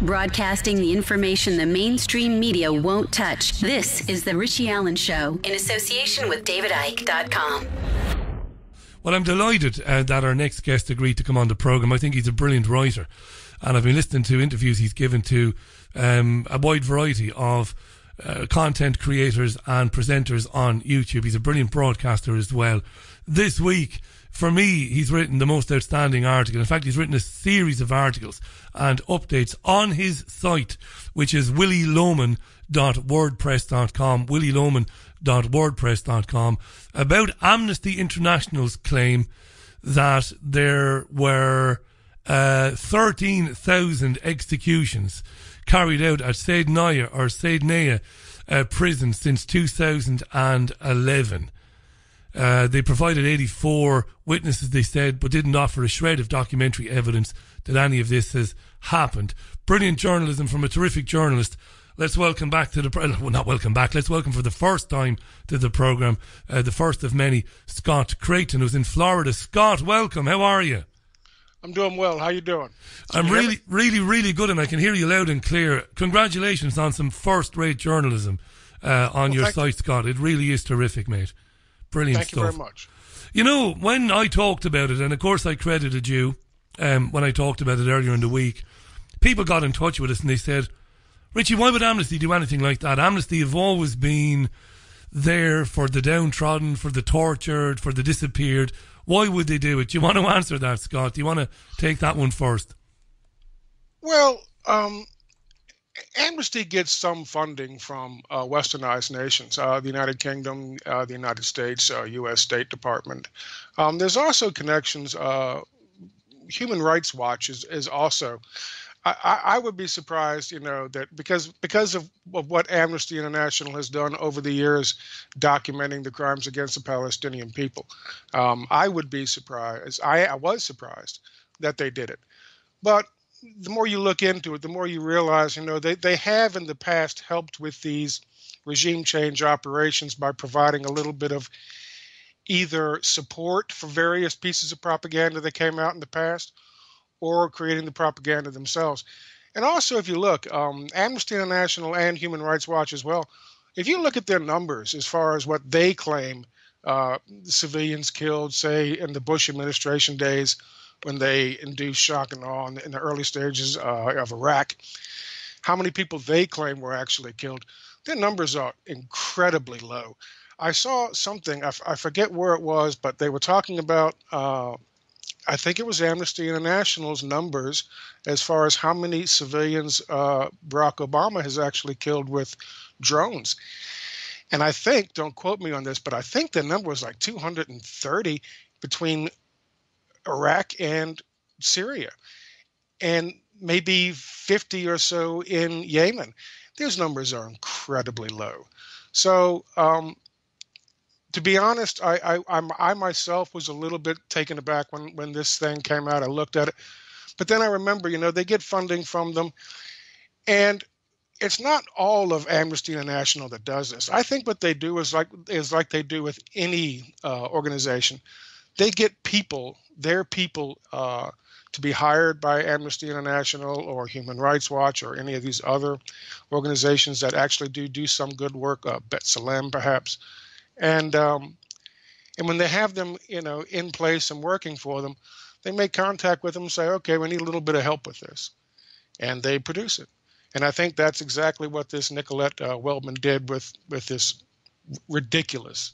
Broadcasting the information the mainstream media won't touch. This is The Richie Allen Show in association with DavidIke.com. Well, I'm delighted that our next guest agreed to come on the programme. I think he's a brilliant writer. And I've been listening to interviews he's given to a wide variety of content creators and presenters on YouTube. He's a brilliant broadcaster as well. This week, for me, he's written the most outstanding article. In fact, he's written a series of articles and updates on his site, which is willielohman.wordpress.com, willielohman.wordpress.com, about Amnesty International's claim that there were 13,000 executions carried out at Saydnaya prison since 2011. They provided 84 witnesses, they said, but didn't offer a shred of documentary evidence that any of this has happened. Brilliant journalism from a terrific journalist. Let's welcome back to let's welcome for the first time to the programme, the first of many, Scott Creighton, who's in Florida. Scott, welcome. How are you? I'm doing well. How you doing? I'm really good, and I can hear you loud and clear. Congratulations on some first-rate journalism on your site, Scott. It really is terrific, mate. Brilliant stuff. Thank you very much. You know, when I talked about it, and of course I credited you when I talked about it earlier in the week, people got in touch with us and they said, Richie, why would Amnesty do anything like that? Amnesty have always been there for the downtrodden, for the tortured, for the disappeared. Why would they do it? Do you want to answer that, Scott? Do you want to take that one first? Well, Amnesty gets some funding from westernized nations, the United Kingdom, the United States, U.S. State Department. There's also connections. Human Rights Watch is also. I would be surprised, that because of what Amnesty International has done over the years, documenting the crimes against the Palestinian people, I would be surprised. I was surprised that they did it. But the more you look into it, the more you realize, they have in the past helped with these regime change operations by providing a little bit of either support for various pieces of propaganda that came out in the past, or creating the propaganda themselves. And also, if you look, Amnesty International and Human Rights Watch as well, if you look at their numbers as far as what they claim civilians killed, say, in the Bush administration days when they induced shock and awe in the early stages of Iraq, how many people they claim were actually killed, their numbers are incredibly low. I saw something, I forget where it was, but they were talking about I think it was Amnesty International's numbers as far as how many civilians Barack Obama has actually killed with drones. And I think, don't quote me on this, but I think the number was like 230 between Iraq and Syria, and maybe 50 or so in Yemen. These numbers are incredibly low. So, to be honest, I myself was a little bit taken aback when this thing came out. I looked at it, but then I remember, they get funding from them, and it's not all of Amnesty International that does this. I think what they do is like they do with any organization. They get their people, to be hired by Amnesty International or Human Rights Watch or any of these other organizations that actually do some good work, Bet Salem perhaps. And when they have them, in place and working for them, they make contact with them and say, okay, we need a little bit of help with this. And they produce it. And I think that's exactly what this Nicolette Wellman did with this ridiculous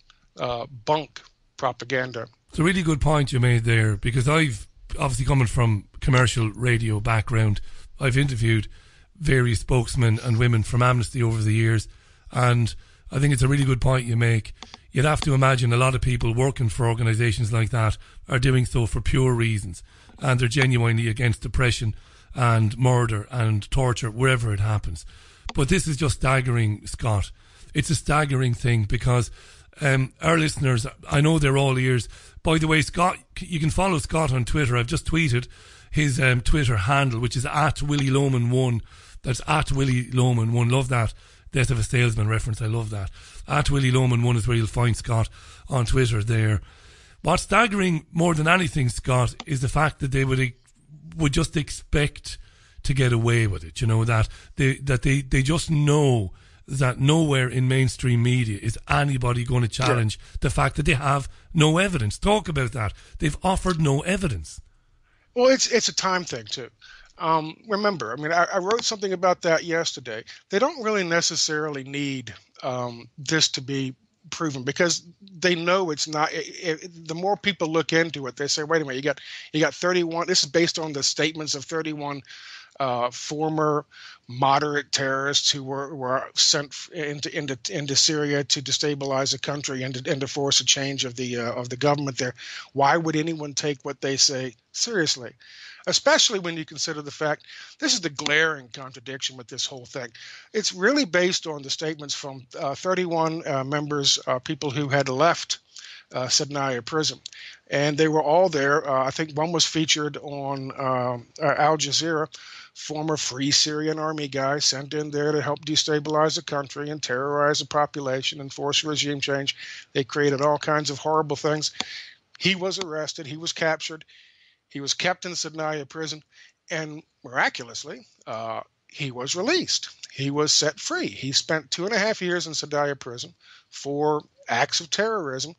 bunk propaganda. It's a really good point you made there, because I've obviously, coming from commercial radio background, I've interviewed various spokesmen and women from Amnesty over the years, and I think it's a really good point you make. You'd have to imagine a lot of people working for organisations like that are doing so for pure reasons, and they're genuinely against oppression and murder and torture wherever it happens. But this is just staggering, Scott. It's a staggering thing, because our listeners, I know they're all ears. By the way, Scott, you can follow Scott on Twitter. I've just tweeted his Twitter handle, which is @WillieLoman1. That's @WillieLoman1. Love that. Death of a Salesman reference. I love that. @WillieLoman1 is where you'll find Scott on Twitter there. What's staggering more than anything, Scott, is the fact that they would just expect to get away with it. You know, that they just know that nowhere in mainstream media is anybody going to challenge the fact that they have no evidence. Talk about that. They've offered no evidence. Well, it's a time thing too. Remember, I mean, I wrote something about that yesterday. They don't really necessarily need this to be proven, because they know it's not. The more people look into it, they say, wait a minute, you got 31. This is based on the statements of 31 former moderate terrorists who were sent into Syria to destabilize the country and to force a change of the government there. Why would anyone take what they say seriously? Especially when you consider the fact, this is the glaring contradiction with this whole thing. It's really based on the statements from 31 members, people who had left Sednaya prison. And they were all there. I think one was featured on Al Jazeera, former Free Syrian Army guy sent in there to help destabilize the country and terrorize the population and force regime change. They created all kinds of horrible things. He was arrested. He was captured. He was kept in Sednaya prison, and miraculously, he was released. He was set free. He spent 2.5 years in Sednaya prison for acts of terrorism,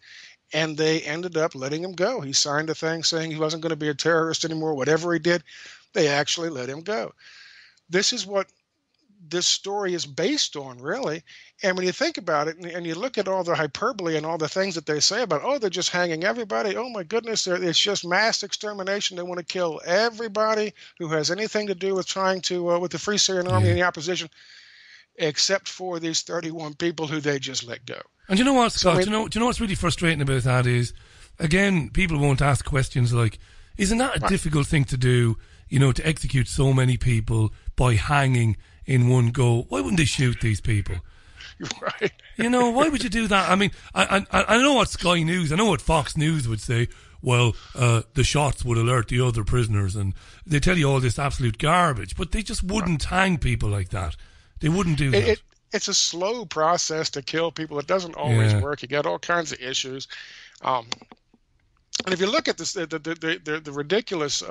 and they ended up letting him go. He signed a thing saying he wasn't going to be a terrorist anymore. Whatever he did, they actually let him go. This is what this story is based on, really. And when you think about it and you look at all the hyperbole and all the things that they say about, oh, they're just hanging everybody. Oh, my goodness, it's just mass extermination. They want to kill everybody who has anything to do with trying to, with the Free Syrian Army and the opposition, except for these 31 people who they just let go. And you know what, Scott? Do you know what's really frustrating about that is, again, people won't ask questions like, isn't that a difficult thing to do, you know, to execute so many people by hanging in one go? Why wouldn't they shoot these people? Right. You know, why would you do that? I mean, I know what Sky News, I know what Fox News would say. Well, the shots would alert the other prisoners, and they tell you all this absolute garbage, but they just wouldn't hang people like that. They wouldn't do that. It's a slow process to kill people. It doesn't always work. You get all kinds of issues. And if you look at this, the ridiculous,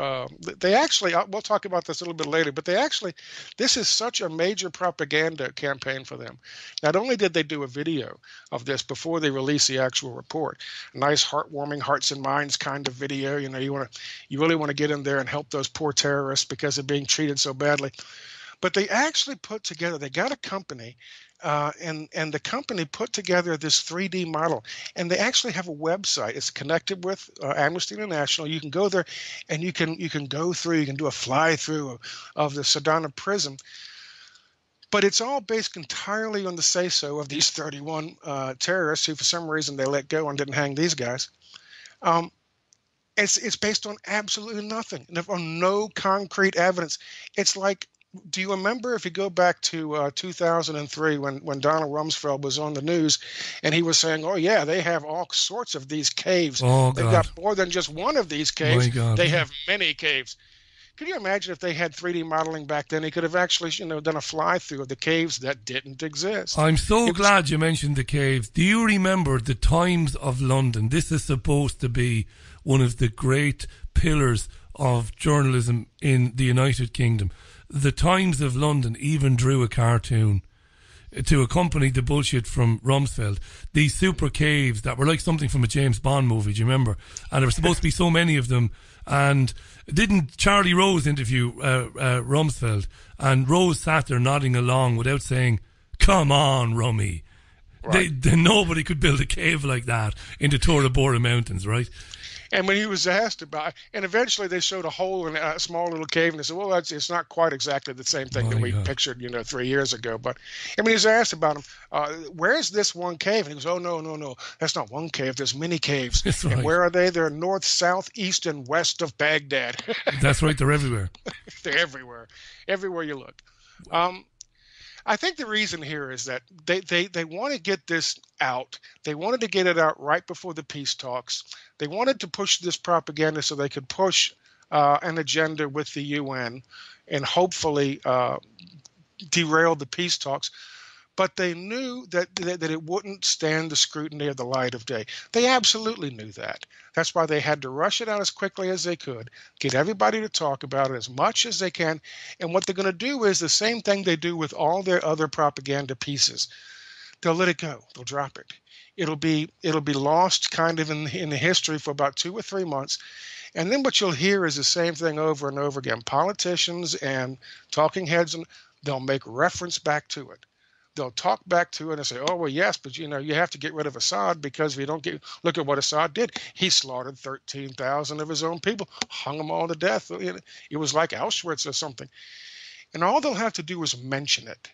they actually, we'll talk about this a little bit later, but this is such a major propaganda campaign for them. Not only did they do a video of this before they release the actual report, a nice heartwarming hearts and minds kind of video, you know, you really want to get in there and help those poor terrorists because they're being treated so badly. But they actually put together, they got a company, and the company put together this 3D model, and they actually have a website. It's connected with Amnesty International. You can go there, and you can go through. You can do a fly through of the Sednaya prison, but it's all based entirely on the say-so of these 31 terrorists who, for some reason, they let go and didn't hang these guys. It's based on absolutely nothing, on no concrete evidence. It's like, do you remember, if you go back to 2003 when Donald Rumsfeld was on the news and he was saying, oh, yeah, they have all sorts of these caves. Oh, They've got more than just one of these caves. They have many caves. Could you imagine if they had 3D modeling back then? He could have actually, you know, done a fly-through of the caves that didn't exist. I'm so glad you mentioned the caves. Do you remember the Times of London? This is supposed to be one of the great pillars of journalism in the United Kingdom. The Times of London even drew a cartoon to accompany the bullshit from Rumsfeld. These super caves that were like something from a James Bond movie, do you remember? And there were supposed to be so many of them. And didn't Charlie Rose interview Rumsfeld? And Rose sat there nodding along without saying, come on, Rummy. Right. Nobody could build a cave like that in the Tora Bora Mountains, right? And when he was asked about, and eventually they showed a hole in a small little cave, and they said, well, it's not quite exactly the same thing that we pictured, 3 years ago. But I mean, he was asked about him, where's this one cave? And he goes, oh, no, that's not one cave. There's many caves. That's and right. Where are they? They're north, south, east, and west of Baghdad. That's right. They're everywhere. They're everywhere you look. I think the reason here is that they want to get this out. They wanted to get it out right before the peace talks. They wanted to push this propaganda so they could push an agenda with the UN and hopefully derail the peace talks. but they knew that it wouldn't stand the scrutiny of the light of day. They absolutely knew that. That's why they had to rush it out as quickly as they could, get everybody to talk about it as much as they can. And what they're going to do is the same thing they do with all their other propaganda pieces. They'll let it go. They'll drop it. It'll be lost kind of in the history for about 2 or 3 months. And then what you'll hear is the same thing over and over again. Politicians and talking heads, they'll make reference back to it. They'll talk back to it and say, oh, well, yes, but, you have to get rid of Assad because if you don't look at what Assad did. He slaughtered 13,000 of his own people, hung them all to death. It was like Auschwitz or something. And all they'll have to do is mention it,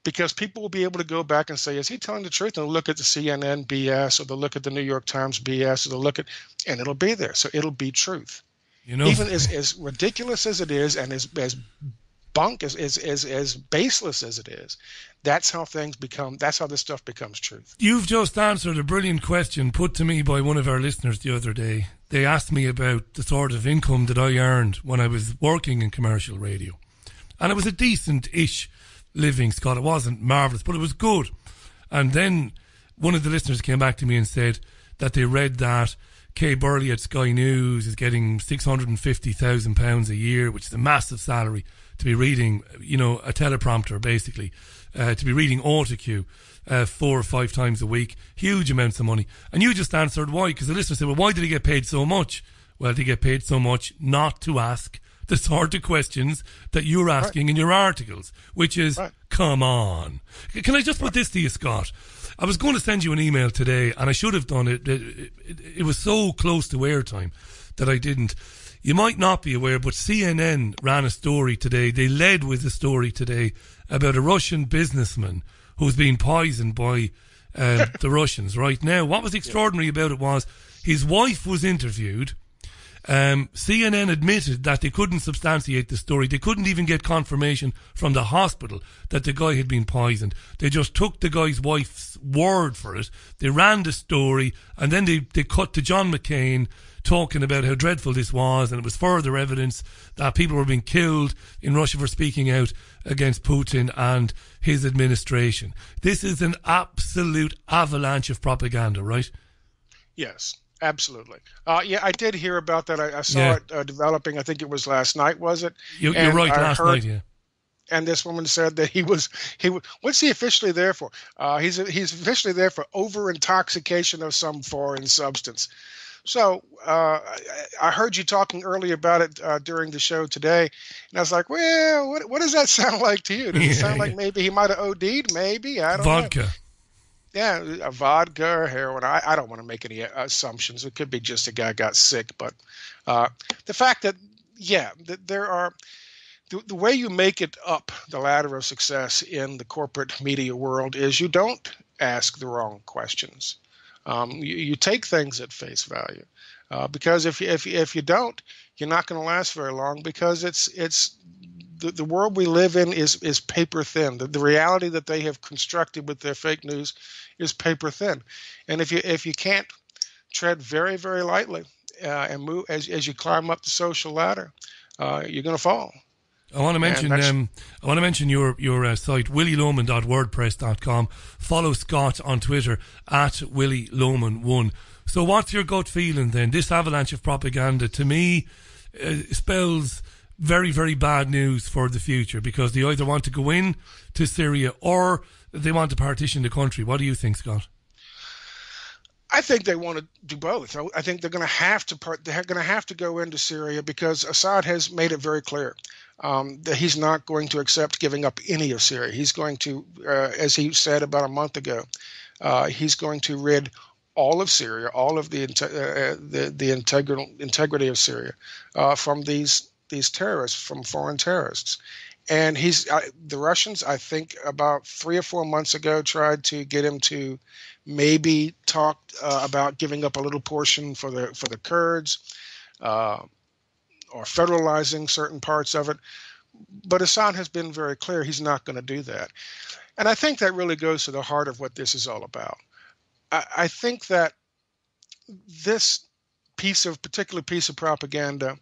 because people will be able to go back and say, is he telling the truth? And they'll look at the CNN BS, or they'll look at the New York Times BS, or they'll look at, and it'll be there. So it'll be truth. Even as ridiculous as it is, and as bunk, as baseless as it is, that's how this stuff becomes truth. You've just answered a brilliant question put to me by one of our listeners the other day. They asked me about the sort of income that I earned when I was working in commercial radio. And it was a decent-ish living, Scott. It wasn't marvellous, but it was good. And then one of the listeners came back to me and said that they read that Kay Burley at Sky News is getting £650,000 a year, which is a massive salary, to be reading, a teleprompter, basically, to be reading autocue 4 or 5 times a week. Huge amounts of money. And you just answered why, because the listener said, well, why did he get paid so much? Well, they get paid so much not to ask the sort of questions that you're asking in your articles, which is, come on. Can I just put this to you, Scott? I was going to send you an email today, and I should have done it. It was so close to airtime that I didn't. You might not be aware, but CNN ran a story today. They led with a story today about a Russian businessman who's been poisoned by the Russians. Right now, what was extraordinary about it was his wife was interviewed. CNN admitted that they couldn't substantiate the story. They couldn't even get confirmation from the hospital that the guy had been poisoned. They just took the guy's wife's word for it. They ran the story, and then they cut to John McCain talking about how dreadful this was, and it was further evidence that people were being killed in Russia for speaking out against Putin and his administration. This is an absolute avalanche of propaganda, right? Yes. Absolutely. I did hear about that. I saw it developing. I think it was last night, was it? You're right, last night, yeah. And this woman said that he was what's he officially there for? He's officially there for over intoxication of some foreign substance. So I heard you talking earlier about it during the show today, and I was like, well, what does that sound like to you? Does it sound like maybe he might have OD'd? Maybe, I don't know. Vodka. Yeah, a vodka or heroin. I don't want to make any assumptions. It could be just a guy got sick. But the fact that, that there are the way you make it up the ladder of success in the corporate media world is you don't ask the wrong questions. You take things at face value, because if you don't, you're not going to last very long, because it's the world we live in is paper thin. The reality that they have constructed with their fake news is paper thin, and if you can't tread very, very lightly and move as you climb up the social ladder, you're going to fall. I want to mention your site, willieloman.wordpress.com. Follow Scott on Twitter at willieloman1. So what's your gut feeling then? This avalanche of propaganda, to me, spells very, very bad news for the future, because they either want to go in to Syria or they want to partition the country. What do you think, Scott? I think they want to do both. I think they're going to have to they're going to have to go into Syria, because Assad has made it very clear that he's not going to accept giving up any of Syria. He's going to, as he said about a month ago, he's going to rid all of Syria, all of the integrity of Syria from these terrorists, from foreign terrorists. And the Russians, I think about 3 or 4 months ago, tried to get him to maybe talk about giving up a little portion for the Kurds, or federalizing certain parts of it. But Assad has been very clear he's not going to do that. And I think that really goes to the heart of what this is all about. I think that this particular piece of propaganda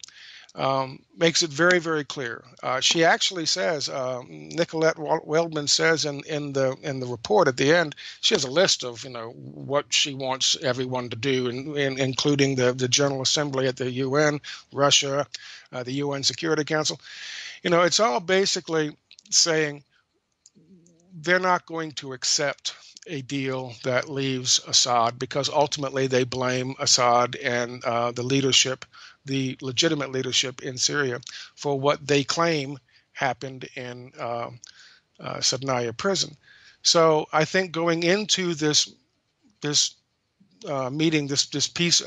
makes it very, very clear. She actually says, Nicolette Weldman says in the report at the end, she has a list of what she wants everyone to do, including the General Assembly at the UN, Russia, the UN Security Council. It's all basically saying they're not going to accept a deal that leaves Assad, because ultimately they blame Assad and the legitimate leadership in Syria for what they claim happened in Sadnaya prison. So I think going into this meeting, this peace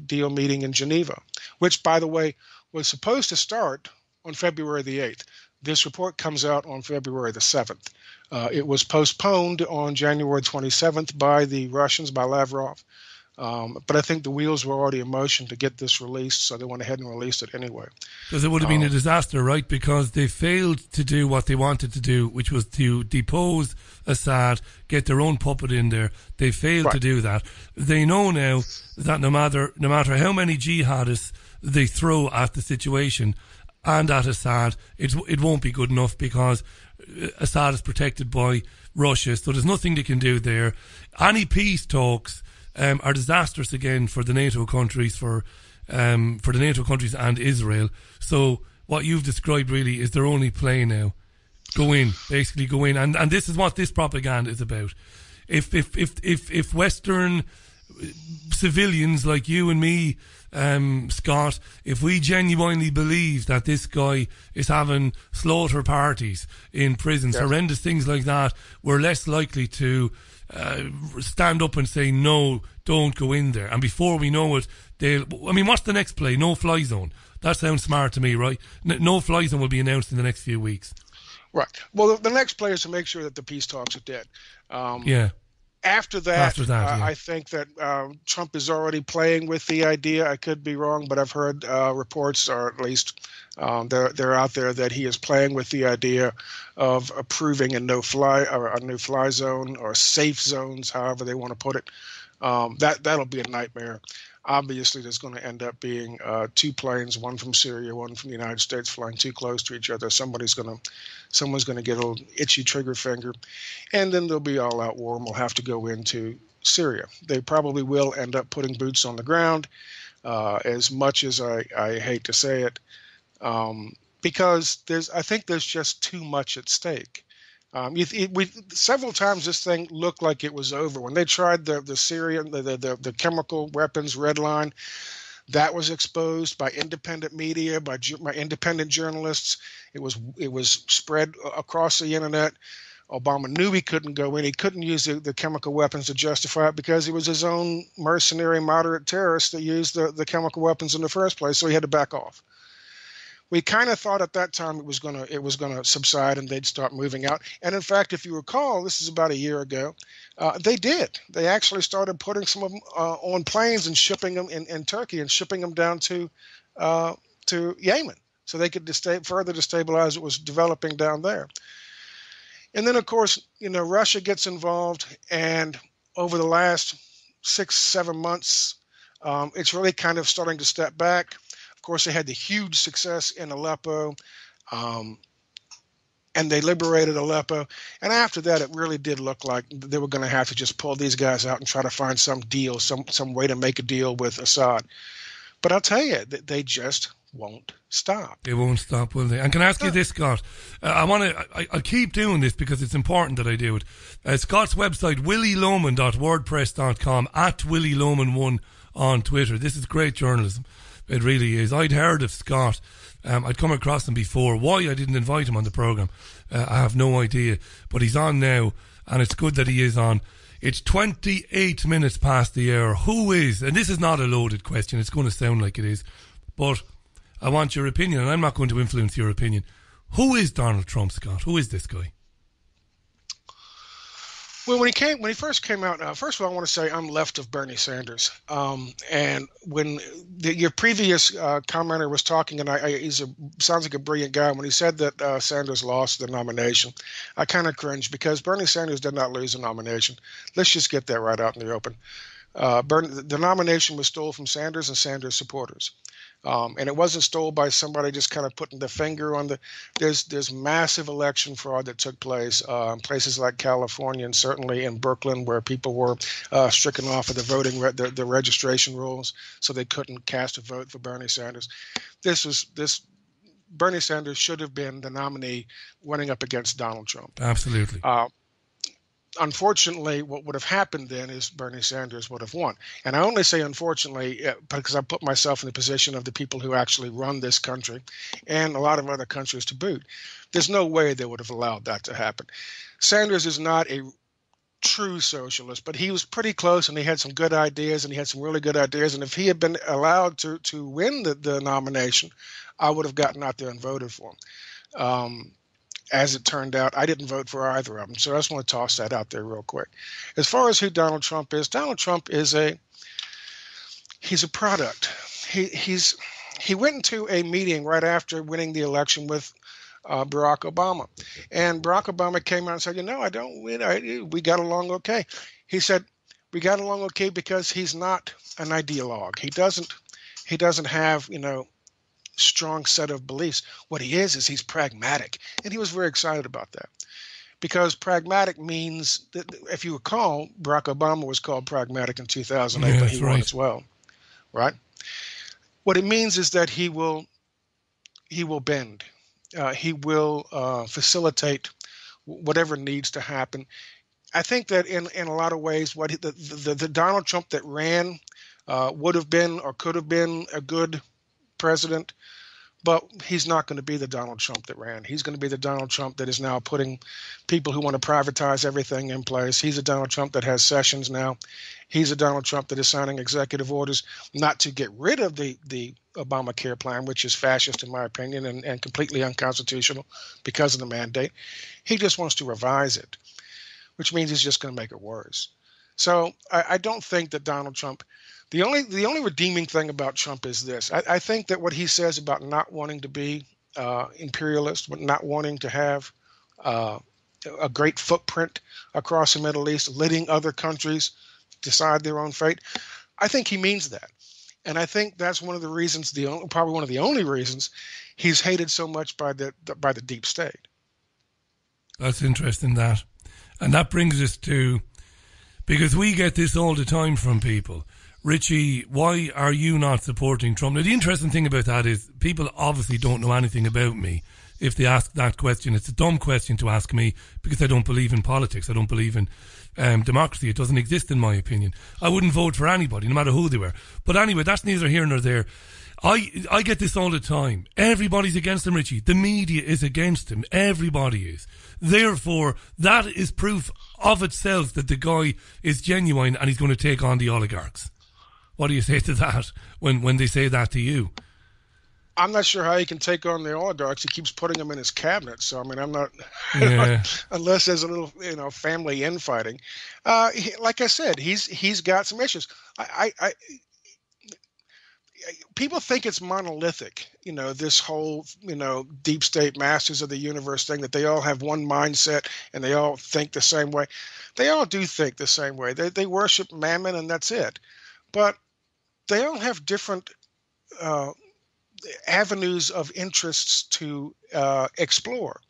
deal meeting in Geneva, which, by the way, was supposed to start on February the 8th. This report comes out on February the 7th. It was postponed on January 27th by the Russians, by Lavrov. But I think the wheels were already in motion to get this released, so they went ahead and released it anyway. Because it would have been a disaster, right? Because they failed to do what they wanted to do, which was to depose Assad, get their own puppet in there. They failed to do that. They know now that no matter how many jihadists they throw at the situation and at Assad, it won't be good enough, because Assad is protected by Russia, so there's nothing they can do there. Any peace talks are disastrous again for the NATO countries, for the NATO countries and Israel. So what you've described really is their only play now. Go in, and this is what this propaganda is about. If Western civilians like you and me, Scott, if we genuinely believe that this guy is having slaughter parties in prisons, horrendous things like that, we're less likely to stand up and say, no, don't go in there. And before we know it, what's the next play? No-fly zone. That sounds smart to me, right? No-fly zone will be announced in the next few weeks. Right. Well, the next play is to make sure that the peace talks are dead. After that, I think that Trump is already playing with the idea. I could be wrong, but I've heard reports, or at least they're out there, that he is playing with the idea of approving a no-fly zone, or safe zones, however they want to put it. That'll be a nightmare. Obviously, there's going to end up being two planes, one from Syria, one from the United States, flying too close to each other. Someone's going to get a little itchy trigger finger, and then there'll be all-out war, and we'll have to go into Syria. They probably will end up putting boots on the ground, as much as I hate to say it, because I think there's just too much at stake. Several times this thing looked like it was over. When they tried the Syrian, the chemical weapons red line, that was exposed by independent media, by independent journalists. It was spread across the internet. Obama knew he couldn't go in. He couldn't use the chemical weapons to justify it, because it was his own mercenary moderate terrorists that used the chemical weapons in the first place. So he had to back off. We kind of thought at that time it was gonna subside and they'd start moving out. And in fact, if you recall, this is about a year ago, they did. They actually started putting some of them on planes and shipping them in Turkey, and shipping them down to Yemen, so they could further destabilize what was developing down there. And then, of course, Russia gets involved, and over the last 6-7 months, it's really kind of starting to step back. Of course, they had the huge success in Aleppo, and they liberated Aleppo. And after that, it really did look like they were going to have to just pull these guys out and try to find some deal, some way to make a deal with Assad. But I'll tell you, they just won't stop. They won't stop, will they? And can I ask you this, Scott? I'll keep doing this because it's important that I do it. Scott's website, willieloman.wordpress.com, @willieloman1 on Twitter. This is great journalism. It really is. I'd heard of Scott. I'd come across him before. Why I didn't invite him on the programme, I have no idea. But he's on now, and it's good that he is on. It's 28 minutes past the hour. Who is, and this is not a loaded question, it's going to sound like it is, but I want your opinion, and I'm not going to influence your opinion. Who is Donald Trump, Scott? Who is this guy? Well, when he first came out, first of all, I want to say I'm left of Bernie Sanders. And when your previous commenter was talking, and sounds like a brilliant guy, when he said that Sanders lost the nomination, I kind of cringed, because Bernie Sanders did not lose the nomination. Let's just get that right out in the open. The nomination was stolen from Sanders and Sanders supporters. And it wasn't stolen by somebody just kind of putting the finger on the. There's massive election fraud that took place in places like California and certainly in Brooklyn, where people were stricken off of the voting the registration rules, so they couldn't cast a vote for Bernie Sanders. Bernie Sanders should have been the nominee running up against Donald Trump. Absolutely. Unfortunately, what would have happened then is Bernie Sanders would have won. And I only say unfortunately because I put myself in the position of the people who actually run this country and a lot of other countries to boot. There's no way they would have allowed that to happen. Sanders is not a true socialist, but he was pretty close, and he had some good ideas, and he had some really good ideas. And if he had been allowed to win the nomination, I would have gotten out there and voted for him. As it turned out, I didn't vote for either of them. So I just want to toss that out there real quick. As far as who Donald Trump is he's a product. He went into a meeting right after winning the election with Barack Obama. And Barack Obama came out and said, I don't win. We got along okay. He said, we got along okay because he's not an ideologue. He doesn't have, strong set of beliefs. What he is he's pragmatic. And he was very excited about that. Because pragmatic means, that, if you recall, Barack Obama was called pragmatic in 2008, but he won as well, right? What it means is that he will bend. He will facilitate whatever needs to happen. I think that in a lot of ways, the Donald Trump that ran would have been or could have been a good president, but he's not going to be the Donald Trump that ran. He's going to be the Donald Trump that is now putting people who want to privatize everything in place. He's a Donald Trump that has sessions now. He's a Donald Trump that is signing executive orders not to get rid of the Obamacare plan, which is fascist in my opinion and completely unconstitutional because of the mandate. He just wants to revise it, which means he's just going to make it worse. So I don't think that Donald Trump. The only redeeming thing about Trump is this. I think that what he says about not wanting to be imperialist, but not wanting to have a great footprint across the Middle East, letting other countries decide their own fate, I think he means that. And I think that's one of the reasons, probably one of the only reasons, he's hated so much by the deep state. That's interesting, that. And that brings us to, because we get this all the time from people, Richie, why are you not supporting Trump? Now, the interesting thing about that is people obviously don't know anything about me if they ask that question. It's a dumb question to ask me because I don't believe in politics. I don't believe in democracy. It doesn't exist in my opinion. I wouldn't vote for anybody, no matter who they were. But anyway, that's neither here nor there. I get this all the time. Everybody's against him, Richie. The media is against him. Everybody is. Therefore, that is proof of itself that the guy is genuine and he's going to take on the oligarchs. What do you say to that when they say that to you? I'm not sure how he can take on the oligarchs. He keeps putting them in his cabinet. So, I mean, I'm not, unless there's a little, family infighting. Like I said, he's got some issues. People think it's monolithic, this whole, deep state masters of the universe thing, that they all have one mindset and they all think the same way. They all do think the same way. They worship Mammon and that's it. But they all have different avenues of interests to explore.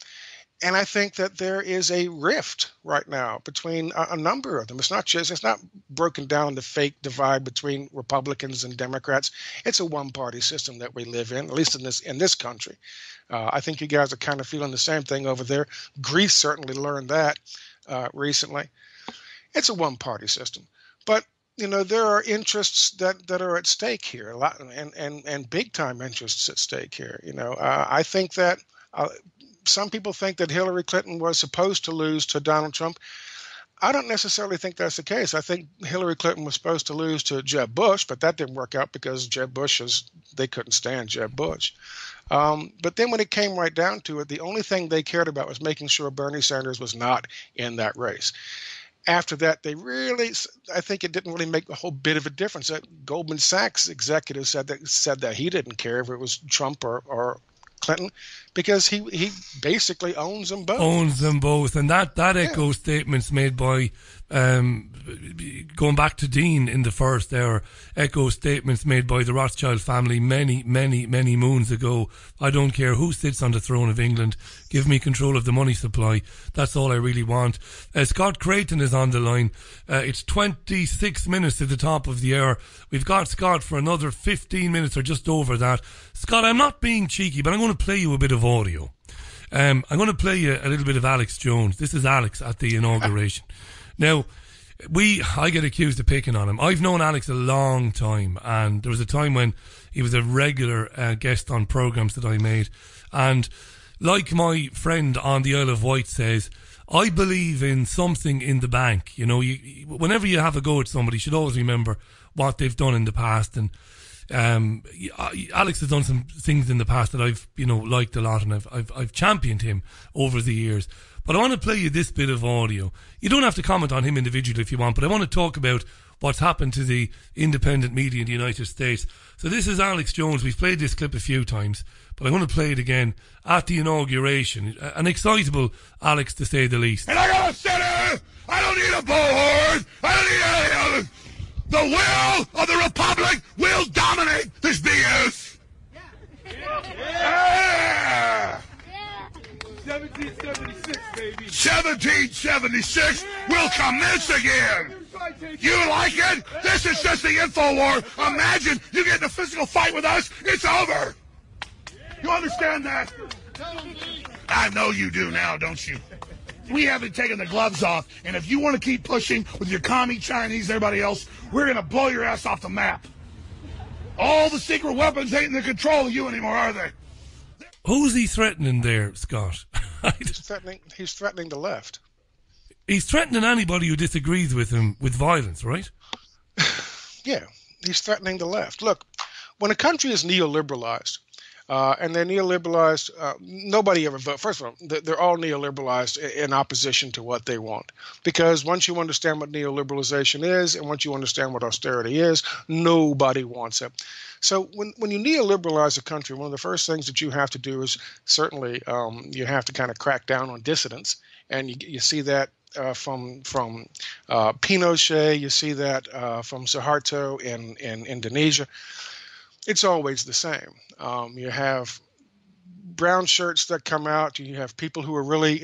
And I think that there is a rift right now between a number of them. It's not broken down the fake divide between Republicans and Democrats. It's a one-party system that we live in, at least in this country. I think you guys are kind of feeling the same thing over there. Greece certainly learned that recently. It's a one-party system. But there are interests that are at stake here, a lot, and big time interests at stake here. I think that some people think that Hillary Clinton was supposed to lose to Donald Trump. I don't necessarily think that's the case. I think Hillary Clinton was supposed to lose to Jeb Bush, but that didn't work out because they couldn't stand Jeb Bush. But then when it came right down to it, the only thing they cared about was making sure Bernie Sanders was not in that race. After that, I think it didn't really make a whole bit of a difference. That Goldman Sachs executive said that he didn't care if it was Trump or Clinton, because he basically owns them both. And that echoes statements made by, going back to Dean in the first hour, echoes statements made by the Rothschild family many, many, many moons ago. I don't care who sits on the throne of England. Give me control of the money supply. That's all I really want. Scott Creighton is on the line. It's 26 minutes to the top of the hour. We've got Scott for another 15 minutes or just over that. Scott, I'm not being cheeky, but I'm going to play you a bit of audio. I'm going to play you a little bit of Alex Jones. This is Alex at the inauguration. Now, I get accused of picking on him. I've known Alex a long time, and there was a time when he was a regular guest on programmes that I made. And like my friend on the Isle of Wight says, I believe in something in the bank. You know, whenever you have a go at somebody, you should always remember what they've done in the past. And Alex has done some things in the past that I've liked a lot, and I've championed him over the years. But I want to play you this bit of audio. You don't have to comment on him individually if you want, but I want to talk about what's happened to the independent media in the United States. So this is Alex Jones. We've played this clip a few times, but I'm going to play it again at the inauguration. An excitable Alex, to say the least. And I got a center. I don't need a bullhorn. I don't need any other. The will of the Republic will dominate this BS. Yeah. 1776, baby. 1776 will commence again. You like it? This is just the info war. Imagine you get in a physical fight with us. It's over. You understand that? I know you do now, don't you? We haven't taken the gloves off, and if you want to keep pushing with your commie Chinese, everybody else, we're going to blow your ass off the map. All the secret weapons ain't in the control of you anymore, are they? Who's he threatening there, Scott? He's threatening the left. He's threatening anybody who disagrees with him with violence, right? Yeah, he's threatening the left. Look, when a country is neoliberalized, and they're neoliberalized, nobody ever votes. First of all, they're all neoliberalized in opposition to what they want. Because once you understand what neoliberalization is, and once you understand what austerity is, nobody wants it. So when you neoliberalize a country, one of the first things that you have to do is certainly you have to kind of crack down on dissidents. And you see that from Pinochet, you see that from Suharto in Indonesia. It's always the same. You have brown shirts that come out. You have people who are really,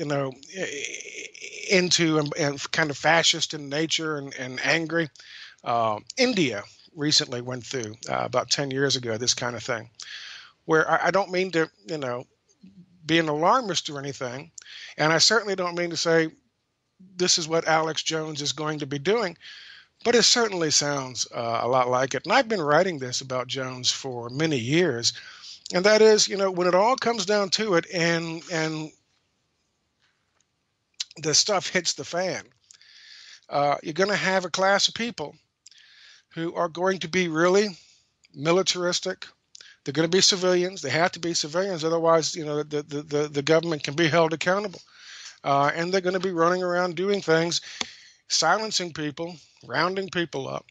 into and kind of fascist in nature and angry. India recently went through about 10 years ago this kind of thing, where I don't mean to, be an alarmist or anything, and I certainly don't mean to say this is what Alex Jones is going to be doing. But it certainly sounds a lot like it. And I've been writing this about Jones for many years. And that is, when it all comes down to it and the stuff hits the fan, you're going to have a class of people who are going to be really militaristic. They're going to be civilians. They have to be civilians. Otherwise, the government can be held accountable. And they're going to be running around doing things, silencing people, rounding people up.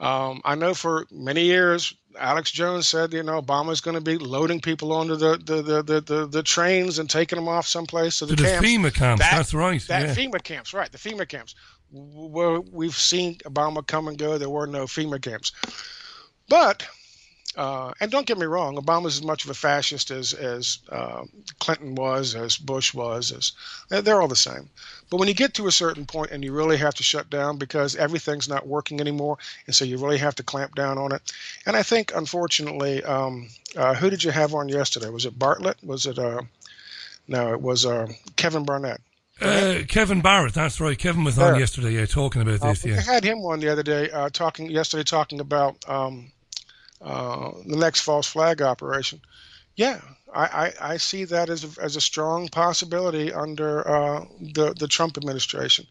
I know for many years, Alex Jones said, Obama's going to be loading people onto the trains and taking them off someplace to the camps. FEMA camps, that's right. FEMA camps, right, the FEMA camps. Where we've seen Obama come and go, there were no FEMA camps. But, and don't get me wrong, Obama's as much of a fascist as Clinton was, as Bush was. They're all the same. But when you get to a certain point and you really have to shut down because everything's not working anymore, and so you really have to clamp down on it. And I think, unfortunately, who did you have on yesterday? Was it Bartlett? Was it no? It was Kevin Barnett. Kevin Barrett, that's right. Kevin was on yesterday, talking about this. I had him on the other day, talking about the next false flag operation. Yeah, I see that as a strong possibility under the Trump administration.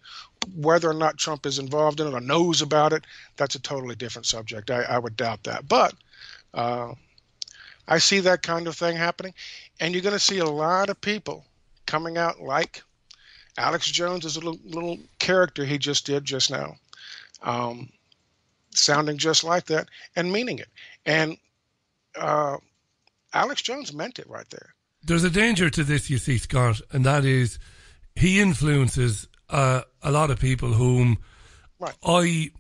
Whether or not Trump is involved in it or knows about it, that's a totally different subject. I would doubt that. But I see that kind of thing happening. And you're going to see a lot of people coming out like Alex Jones is a little character he just did just now, sounding just like that and meaning it. And Alex Jones meant it right there. There's a danger to this, you see, Scott, and that is he influences a lot of people whom I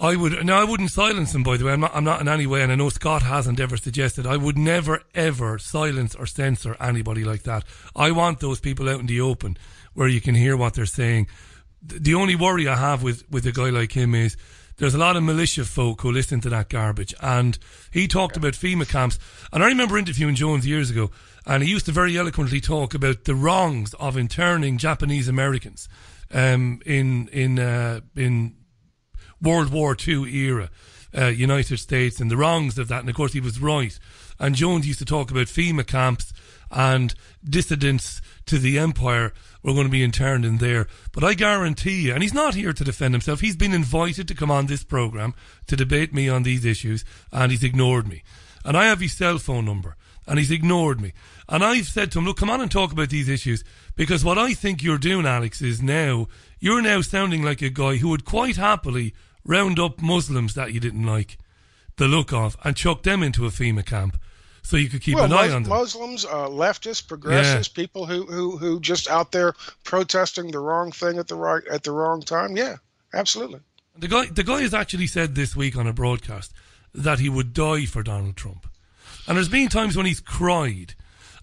wouldn't silence him, by the way. I'm not in any way, and I know Scott hasn't ever suggested. I would never, ever silence or censor anybody like that. I want those people out in the open where you can hear what they're saying. The only worry I have with a guy like him is there's a lot of militia folk who listen to that garbage. And he talked about FEMA camps. And I remember interviewing Jones years ago, and he used to very eloquently talk about the wrongs of interning Japanese Americans in World War II era, United States, and the wrongs of that. And of course, he was right. And Jones used to talk about FEMA camps and dissidents to the empire were going to be interned in there. But I guarantee you, and he's not here to defend himself, he's been invited to come on this programme to debate me on these issues, and he's ignored me. And I have his cell phone number, and he's ignored me. And I've said to him, look, come on and talk about these issues, because what I think you're doing, Alex, is you're now sounding like a guy who would quite happily round up Muslims that you didn't like the look of and chuck them into a FEMA camp so you could keep an eye on them. Muslims, leftists, progressives, people who just out there protesting the wrong thing at the wrong time. Yeah, absolutely. The guy has actually said this week on a broadcast that he would die for Donald Trump. And there's been times when he's cried.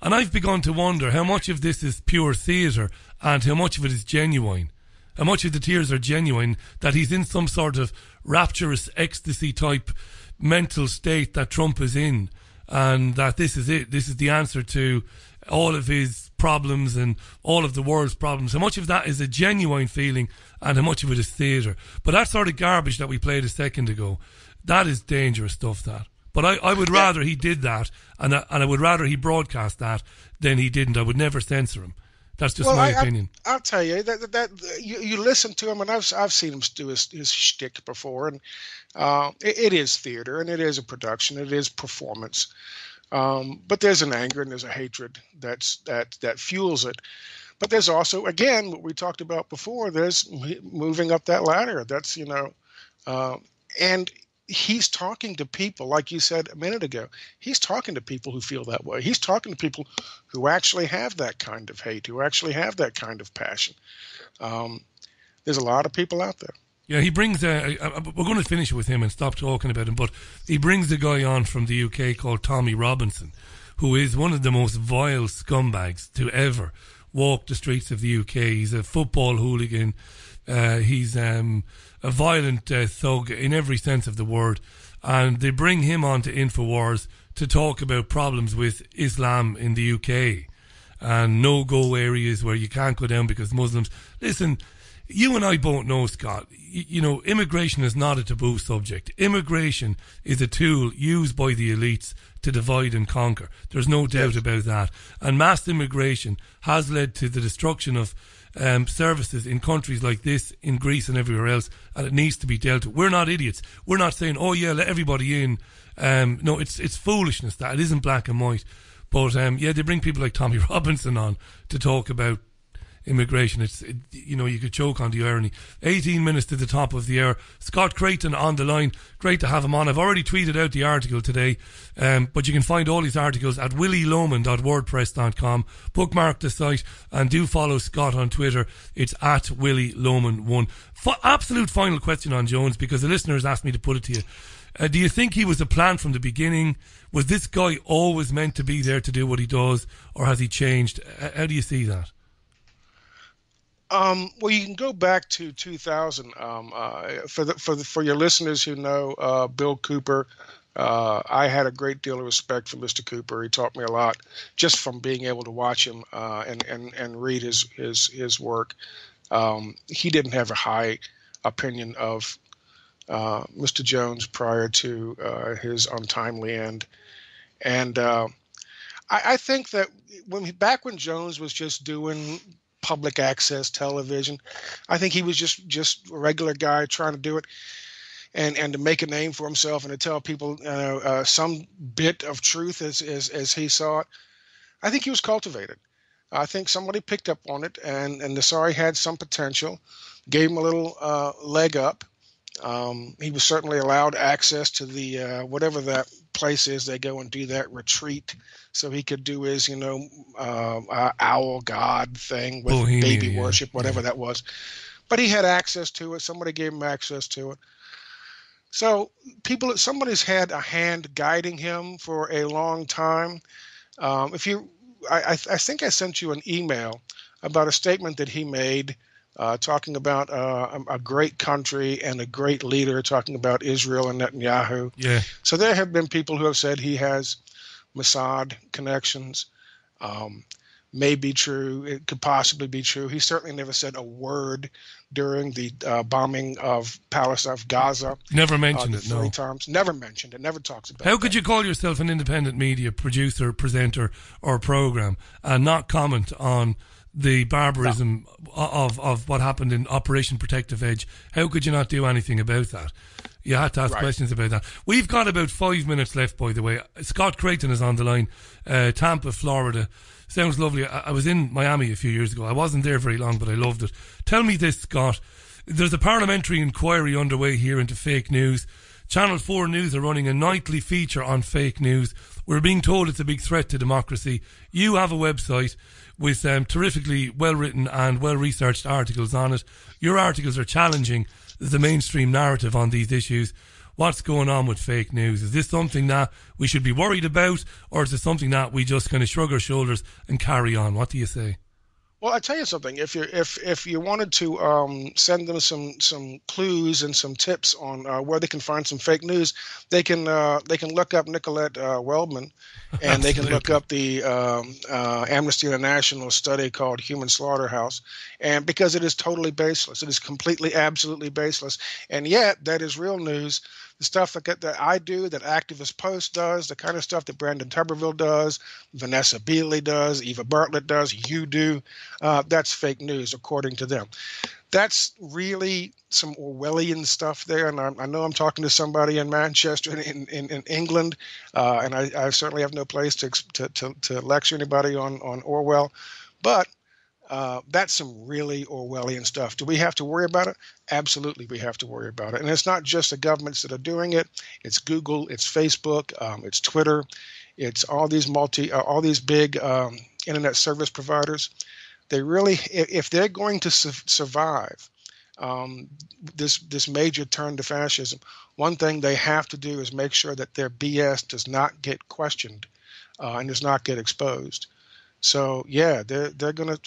And I've begun to wonder how much of this is pure theatre and how much of it is genuine. How much of the tears are genuine, that he's in some sort of rapturous ecstasy type mental state that Trump is in, and that this is it. This is the answer to all of his problems and all of the world's problems. How much of that is a genuine feeling and how much of it is theatre? But that sort of garbage that we played a second ago, that is dangerous stuff, that. But I would rather he did that, and I would rather he broadcast that than he didn't. I would never censor him. That's just my opinion. I'll tell you that you listen to him, and I've seen him do his shtick before, and it is theater, and it is a production, it is performance. But there's an anger and there's a hatred that fuels it. But there's also, again, what we talked about before. There's moving up that ladder. That's and he's talking to people, like you said a minute ago. He's talking to people who feel that way. He's talking to people who actually have that kind of hate, who actually have that kind of passion. There's a lot of people out there. Yeah, he brings we're going to finish with him and stop talking about him, but he brings a guy on from the UK called Tommy Robinson, who is one of the most vile scumbags to ever walk the streets of the UK. He's a football hooligan. He's a violent thug in every sense of the word. And they bring him on to InfoWars to talk about problems with Islam in the UK and no-go areas where you can't go down because Muslims... Listen, you and I both know, Scott, immigration is not a taboo subject. Immigration is a tool used by the elites to divide and conquer. There's no doubt about that. And mass immigration has led to the destruction of services in countries like this, in Greece and everywhere else, and it needs to be dealt with. We're not idiots. We're not saying, oh yeah, let everybody in. No, it's foolishness that. It isn't black and white. But they bring people like Tommy Robinson on to talk about immigration. You could choke on the irony. 18 minutes to the top of the hour. Scott Creighton on the line. Great to have him on. I've already tweeted out the article today, but you can find all these articles at willieloman.wordpress.com. Bookmark the site and do follow Scott on Twitter. It's at willieloman1. Absolute final question on Jones, because the listeners asked me to put it to you. Do you think he was a plan from the beginning? Was this guy always meant to be there to do what he does, or has he changed? How do you see that? Well, you can go back to 2000. For your listeners who know Bill Cooper, I had a great deal of respect for Mr. Cooper. He taught me a lot just from being able to watch him and read his work. He didn't have a high opinion of Mr. Jones prior to his untimely end, and I think that back when Jones was just doing public access television, I think he was just a regular guy trying to do it and to make a name for himself and to tell people some bit of truth as he saw it. I think he was cultivated. I think somebody picked up on it and Nassari had some potential, gave him a little leg up, He was certainly allowed access to the whatever that place is. They go and do that retreat, so he could do his, owl god thing with Bohemia, baby worship, whatever that was. But he had access to it. Somebody gave him access to it. So somebody's had a hand guiding him for a long time. I think I sent you an email about a statement that he made talking about a great country and a great leader, talking about Israel and Netanyahu. Yeah. So there have been people who have said he has Mossad connections. May be true. It could possibly be true. He certainly never said a word during the bombing of Palestine, of Gaza. Never mentioned it, no. 3 times. Never mentioned it. Never talks about it. How could you call yourself an independent media producer, presenter, or program and not comment on the barbarism of what happened in Operation Protective Edge? How could you not do anything about that? You had to ask questions about that. We've got about 5 minutes left, by the way. Scott Creighton is on the line, Tampa, Florida. Sounds lovely. I was in Miami a few years ago. I wasn't there very long, but I loved it. Tell me this, Scott. There's a parliamentary inquiry underway here into fake news. Channel 4 News are running a nightly feature on fake news. We're being told it's a big threat to democracy. You have a website with terrifically well-written and well-researched articles on it. Your articles are challenging the mainstream narrative on these issues. What's going on with fake news? Is this something that we should be worried about, or is it something that we just kind of shrug our shoulders and carry on? What do you say? Well, I tell you something. If you wanted to send them some clues and some tips on where they can find some fake news, they can look up Nicolette Weldman, and they can look up the Amnesty International study called Human Slaughterhouse, and because it is totally baseless, it is completely, absolutely baseless, and yet that is real news. The stuff that I do, that Activist Post does, the kind of stuff that Brandon Tuberville does, Vanessa Beeley does, Eva Bartlett does, you do, that's fake news according to them. That's really some Orwellian stuff there, and I know I'm talking to somebody in Manchester in England, and I certainly have no place to lecture anybody on Orwell, but that's some really Orwellian stuff. Do we have to worry about it? Absolutely, we have to worry about it. And it's not just the governments that are doing it. It's Google, it's Facebook, it's Twitter, it's all these big internet service providers. They really, if they're going to survive this major turn to fascism, one thing they have to do is make sure that their BS does not get questioned and does not get exposed. So yeah, they're gonna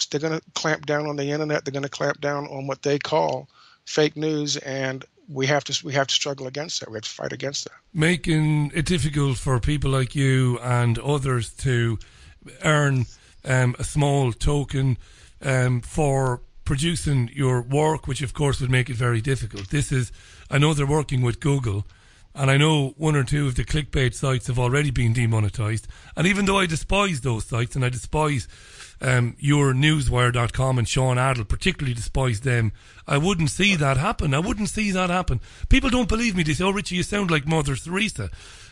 clamp down on the internet. They're gonna clamp down on what they call fake news, and we have to struggle against that. We have to fight against that. Making it difficult for people like you and others to earn a small token for producing your work, which of course would make it very difficult. I know they're working with Google, and I know 1 or 2 of the clickbait sites have already been demonetized. And even though I despise those sites, and I despise your Newswire.com and Sean Adel, particularly despise them, I wouldn't see that happen. People don't believe me. They say, "Oh, Richie, you sound like Mother Teresa."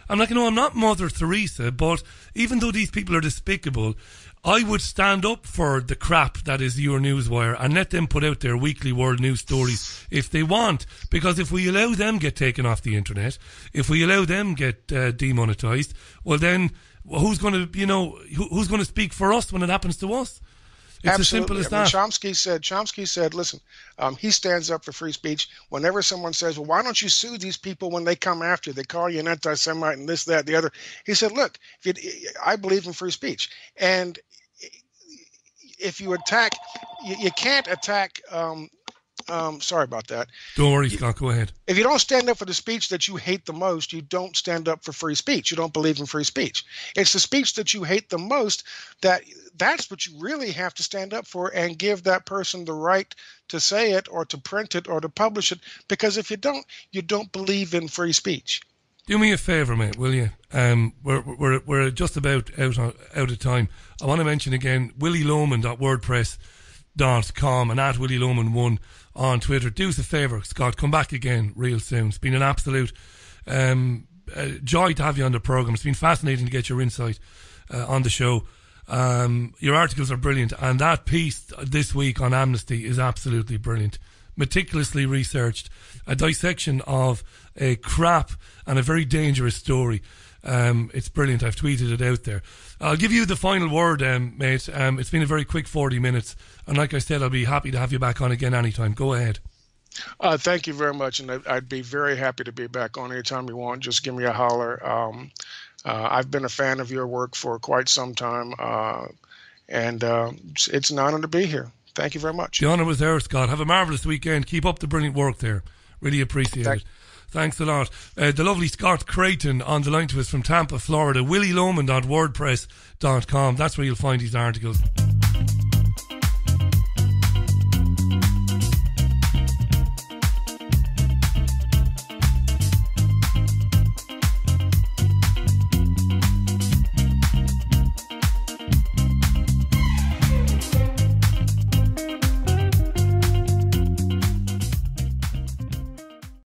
I'm like, no, I'm not Mother Teresa, but even though these people are despicable, I would stand up for the crap that is your Newswire and let them put out their weekly world news stories if they want. Because if we allow them get taken off the internet, if we allow them get demonetized, well then who's going to speak for us when it happens to us? It's Absolutely. as simple as that. Chomsky said, listen, he stands up for free speech. Whenever someone says, well, why don't you sue these people when they come after you? They call you an anti-Semite and this, that, the other. He said, look, I believe in free speech. And if you attack, you can't attack. Sorry about that. Don't worry, Scott, go ahead. If you don't stand up for the speech that you hate the most, you don't stand up for free speech. You don't believe in free speech. It's the speech that you hate the most that's what you really have to stand up for and give that person the right to say it or to print it or to publish it. Because if you don't believe in free speech. Do me a favour, mate, will you? We're just about out of time. I want to mention again willieloman.wordpress.com and at willieloman1 on Twitter. Do us a favour, Scott, come back again real soon. It's been an absolute joy to have you on the programme. It's been fascinating to get your insight on the show. Your articles are brilliant, and that piece this week on Amnesty is absolutely brilliant. meticulously researched, a dissection of a crap and a very dangerous story. It's brilliant. I've tweeted it out there. I'll give you the final word, mate. It's been a very quick 40 minutes. And like I said, I'll be happy to have you back on again anytime. Go ahead. Thank you very much. And I'd be very happy to be back on anytime you want. Just give me a holler. I've been a fan of your work for quite some time. And it's an honor to be here. Thank you very much. The honour was there, Scott. Have a marvellous weekend. Keep up the brilliant work there. Really appreciate it. Thanks a lot. The lovely Scott Creighton on the line to us from Tampa, Florida. WillieLoman.wordpress.com. That's where you'll find these articles.